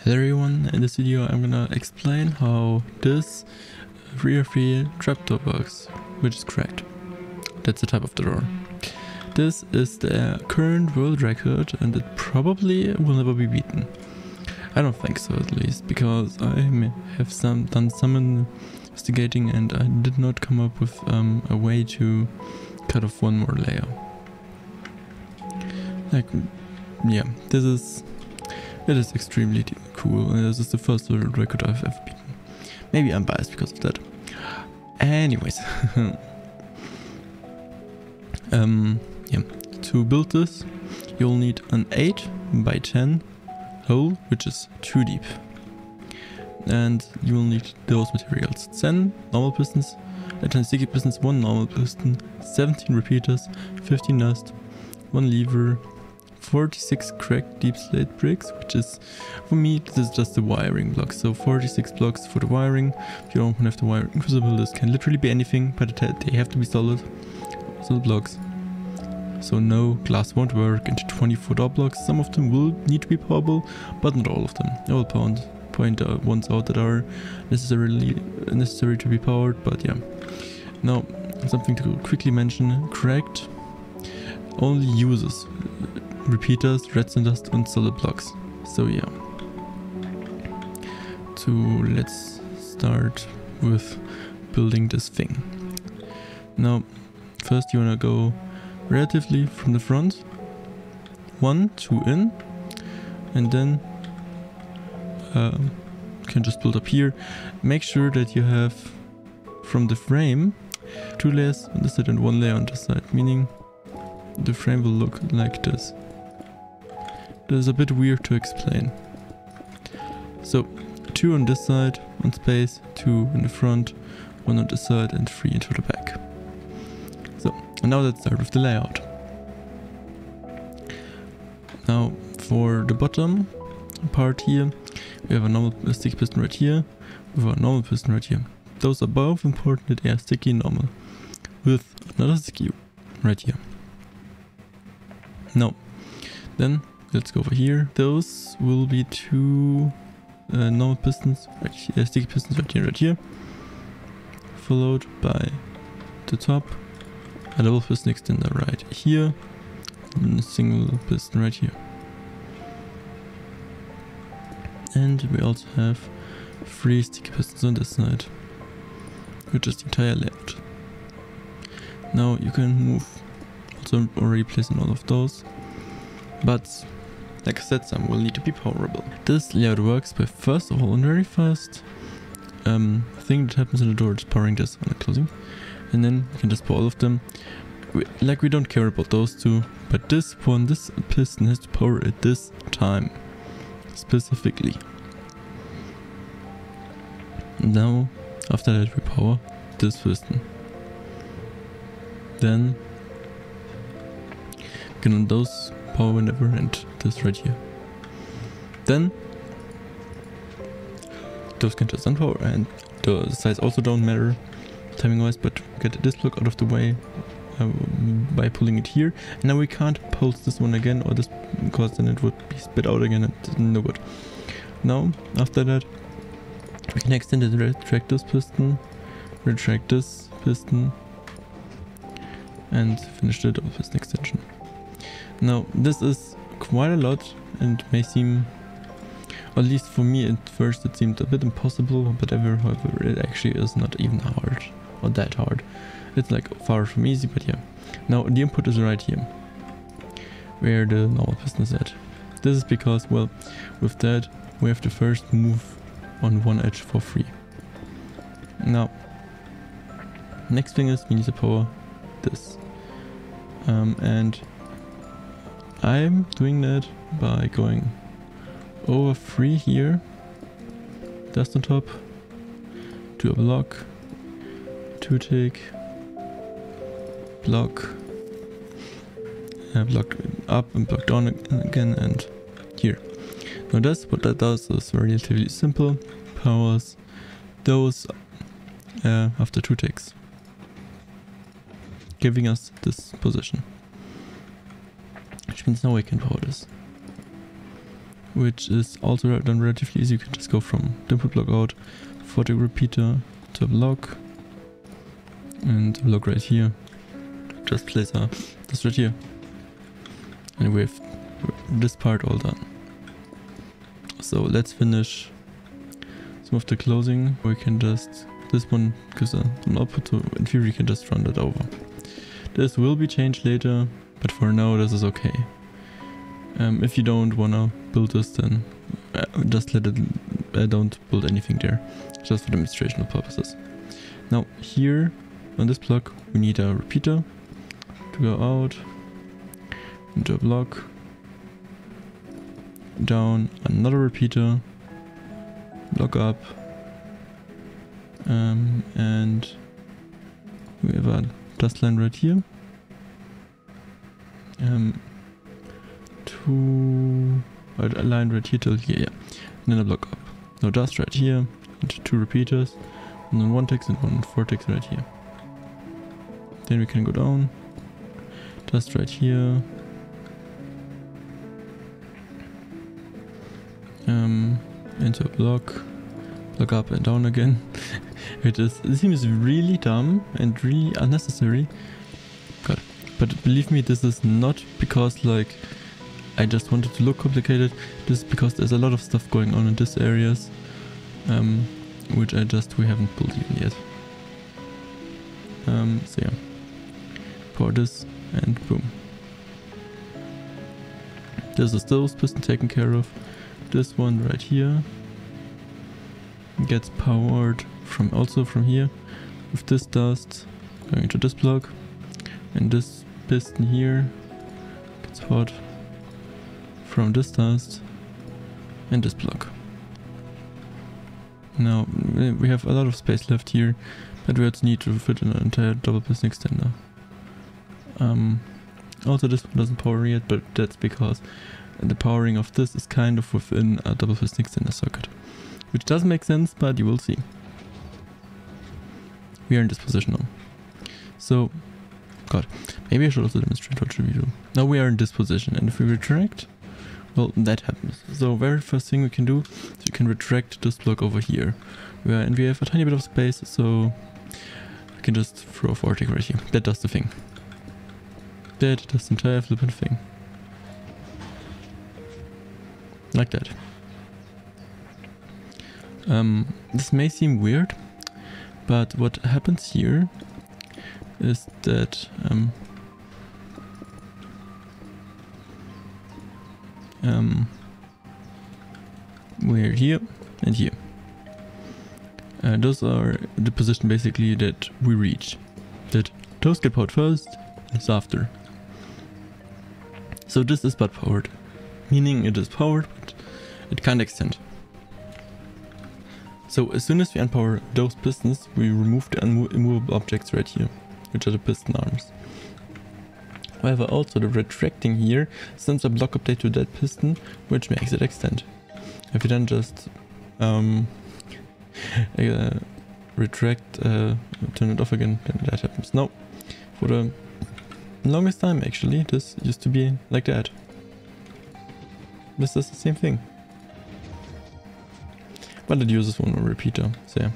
Hello everyone, in this video I'm gonna explain how this rear free trapdoor works, which is correct. That's the type of the door. This is the current world record and it probably will never be beaten. I don't think so, at least, because I have done some investigating and I did not come up with a way to cut off one more layer. Like, yeah, it is extremely cool, and this is the first world record I've ever beaten. Maybe I'm biased because of that. Anyways, yeah, to build this, you'll need an 8 by 10 hole, which is 2 deep. And you will need those materials: 10 normal pistons, 10 sticky pistons, 1 normal piston, 17 repeaters, 15 nest, 1 lever, 46 cracked deep slate bricks, which is, for me, this is just the wiring blocks. So 46 blocks for the wiring. If you don't have the wiring visible, this can literally be anything, but they have to be solid blocks. So no, glass won't work, and 24 door blocks. Some of them will need to be powerable, but not all of them. I will point ones out that are necessary to be powered, but yeah. Now, something to quickly mention: cracked only uses repeaters, redstone dust and solid blocks. So yeah. Let's start with building this thing. Now, first you wanna go relatively from the front, 1, 2 in, and then you can just build up here. Make sure that you have from the frame 2 layers on this side and 1 layer on this side, meaning the frame will look like this. This is a bit weird to explain. So 2 on this side, 1 space, 2 in the front, 1 on this side and 3 into the back. So, and now let's start with the layout. Now for the bottom part here, we have a normal sticky piston right here, with a normal piston right here. Those are both important that they are sticky and normal, with another sticky right here. Now, then let's go over here. Those will be 2 normal pistons right here, sticky pistons right here, followed by the top a double piston extender right here, and a single piston right here. And we also have 3 sticky pistons on this side, which is the entire layout. Now you can move, also already placing all of those, but like I said, some will need to be powerable. This layout works by, first of all, and very first thing that happens in the door is powering this on the closing, and then you can just power all of them. We don't care about those 2, but this one, this piston has to power at this time specifically. Now after that we power this piston. Then can those power whenever, and this right here. Then those can just unpower, and the size also don't matter timing wise, but get this block out of the way by pulling it here. And now we can't pulse this one again, or this, because then it would be spit out again and no good. Now after that we can extend it, retract this piston, retract this piston, and finish the double piston extension. Now this is quite a lot and may seem, at least for me at first it seemed a bit impossible, but however it actually is not even hard, or that hard. It's like far from easy, but yeah. Now the input is right here, where the normal piston is at. This is because, well, with that we have to first move on one edge for free. Now, next thing is we need to power this. And I'm doing that by going over 3 here, dust on top, to a block, 2 tick, block up and block down again, and here. Now what that does is relatively simple, powers those after 2 ticks, giving us this position. Which means now we can power this. which is also done relatively easy. You can just go from the input block out, for the repeater to a block, and a block right here. Just place this right here, and we have this part all done. So let's finish some of the closing. We can just, this one gives an output, so in theory you can just run that over. This will be changed later, but for now this is okay. If you don't wanna build this, then just let it, don't build anything there, just for demonstrational purposes. Now here on this block we need a repeater to go out into a block, down another repeater, block up, and we have a dust line right here, a line right here till here, yeah, and then a block up. Now dust right here, into 2 repeaters, and then 1 ticks and 1 4 ticks right here. Then we can go down, dust right here, into a block up and down again. It seems really dumb and really unnecessary. God, but believe me, this is not because like I just wanted to look complicated. This is because there's a lot of stuff going on in these areas, which we haven't built even yet. So yeah, pour this and boom. This is those piston taken care of. This one right here gets powered also from here with this dust going into this block, and this piston here gets powered from this dust and this block. Now we have a lot of space left here, but we also need to fit an entire double piston extender. Also this one doesn't power yet, but that's because the powering of this is kind of within a double piston extender circuit, which doesn't make sense, but you will see. We are in this position now. So, God, maybe I should also demonstrate what should we do. Now we are in this position, and if we retract, well, that happens. So very first thing we can do is we can retract this block over here, and we have a tiny bit of space, so we can just throw a vortex right here. That does the thing. That does the entire flipping thing. Like that. This may seem weird, but what happens here is that we're here and here. Those are the position basically that we reach. That those get powered first, is after. So this is butt powered, meaning it is powered, but it can't extend. So as soon as we unpower those pistons, we remove the immovable objects right here, which are the piston arms. However, also the retracting here sends a block update to that piston, which makes it extend. If you then just retract, turn it off again, then that happens. Now, for the longest time actually, this used to be like that. This is the same thing. But it uses one more repeater, so yeah.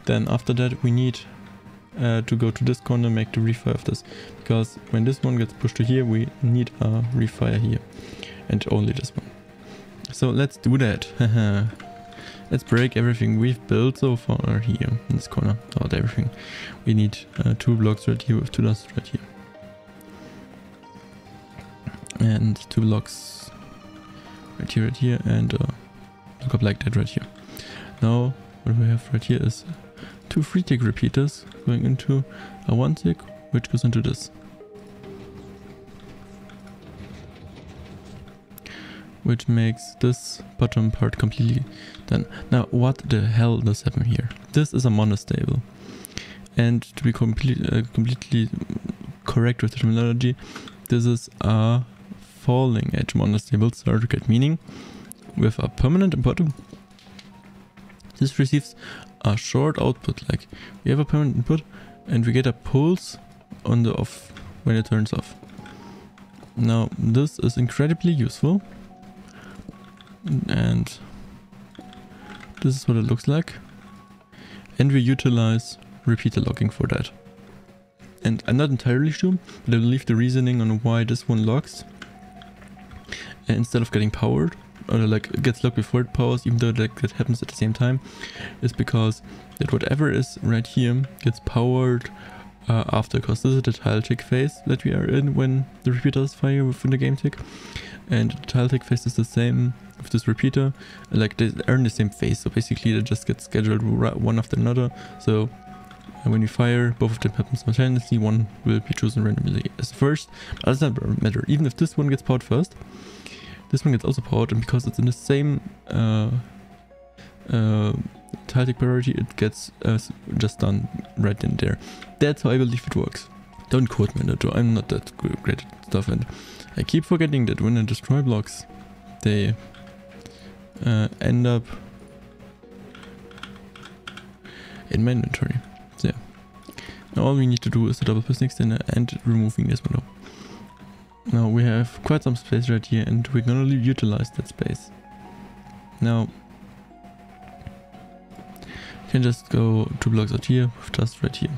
Then after that we need to go to this corner and make the refire of this, because when this one gets pushed to here we need a refire here, and only this one. So let's do that. Let's break everything we've built so far here in this corner. Not everything. We need 2 blocks right here with 2 dusts right here. And 2 blocks right here, and look up like that right here. Now what we have right here is 2 3-tick repeaters going into a 1-tick, which goes into this. Which makes this bottom part completely done. Now what the hell does happen here? This is a monostable. And to be completely correct with the terminology, this is a falling edge monostable circuit, meaning with a permanent input, this receives a short output. Like we have a permanent input and we get a pulse on the off when it turns off. Now this is incredibly useful, and this is what it looks like, and we utilize repeater locking for that. And I'm not entirely sure, but I believe the reasoning on why this one locks instead of getting powered, or like gets locked before it powers, even though that happens at the same time, is because that whatever is right here gets powered after, because this is the tile tick phase that we are in when the repeaters fire within the game tick, and the tile tick phase is the same with this repeater, like they are in the same phase, so basically they just get scheduled one after another. So when you fire, both of them happen simultaneously, one will be chosen randomly as first, but that doesn't matter. Even if this one gets powered first, this one gets also powered, and because it's in the same tile tick priority, it gets just done right in there. That's how I believe it works. Don't quote me on that though, I'm not that great at stuff, and I keep forgetting that when I destroy blocks, they end up in my inventory. So yeah. Now all we need to do is the double press extender and removing this window. Now we have quite some space right here, and we're gonna utilize that space. Now you can just go 2 blocks out here with just right here.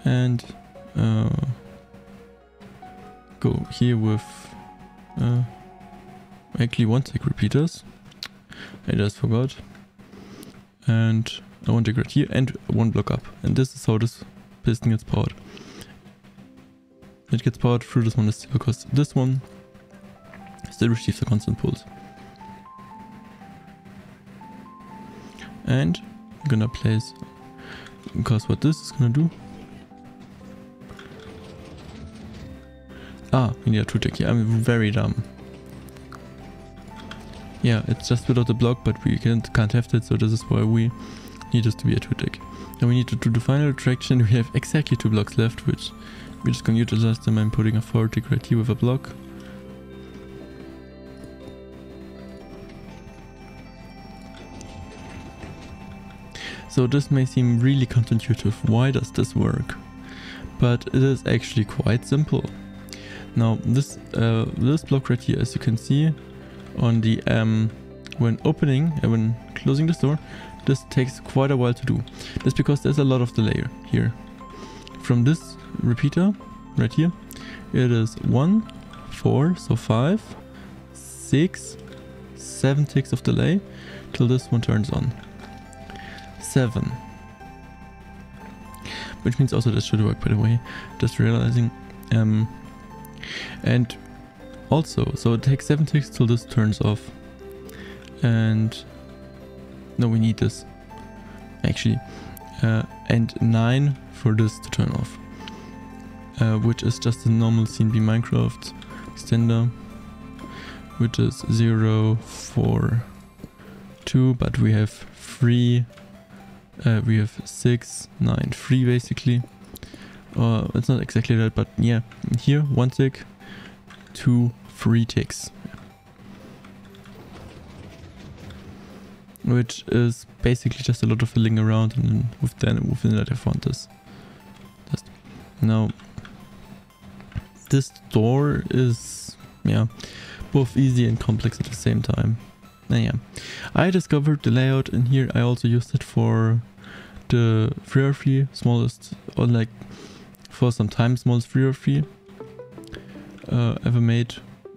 And go here with actually 1 tick repeaters. I just forgot. And 1 tick right here and 1 block up. And this is how this piston gets powered. It gets powered through this one still, because this one still receives a constant pulse. And I'm gonna place, because what this is gonna do. We need a 2 tick here. I'm very dumb. Yeah, it's just without the block, but we can't have that, so this is why we need this to be a 2 tick. Then we need to do the final attraction. We have exactly 2 blocks left, which we're just gonna utilize them. I'm putting a 4 tick right here with a block. So this may seem really counterintuitive. Why does this work? But it is actually quite simple. Now this block right here, as you can see on the when opening and when closing this door, this takes quite a while to do. That's because there's a lot of delay here. From this repeater right here, it is 1, 4, so 5, 6, 7 ticks of delay till this one turns on. 7. Which means also this should work, by the way, just realizing. And also, so it takes 7 ticks till this turns off. And no, we need this actually, and 9 for this to turn off, which is just a normal CNB Minecraft extender, which is 0, 4, 2, but we have 3, we have 6, 9, 3 basically. It's not exactly that, but yeah, here 1 tick, 2, 3 ticks. Which is basically just a lot of filling around, and then within that I found this. Now this door is, yeah, both easy and complex at the same time. And yeah, I discovered the layout in here. I also used it for the 3R3 smallest, or like for some time smallest 3R3 ever made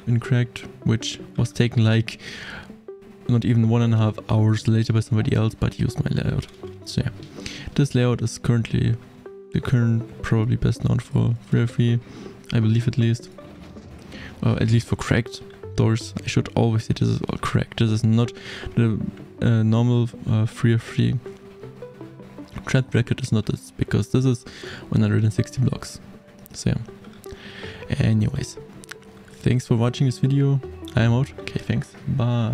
in Cracked, which was taken like not even 1.5 hours later by somebody else, but used my layout. So yeah, this layout is currently the probably best known for 3R3, I believe, at least for Cracked doors. I should always say this is all Cracked. This is not the normal 3R3. Trap bracket is not this, because this is 160 blocks. So yeah. Anyways, thanks for watching this video. I am out. Okay, thanks. Bye.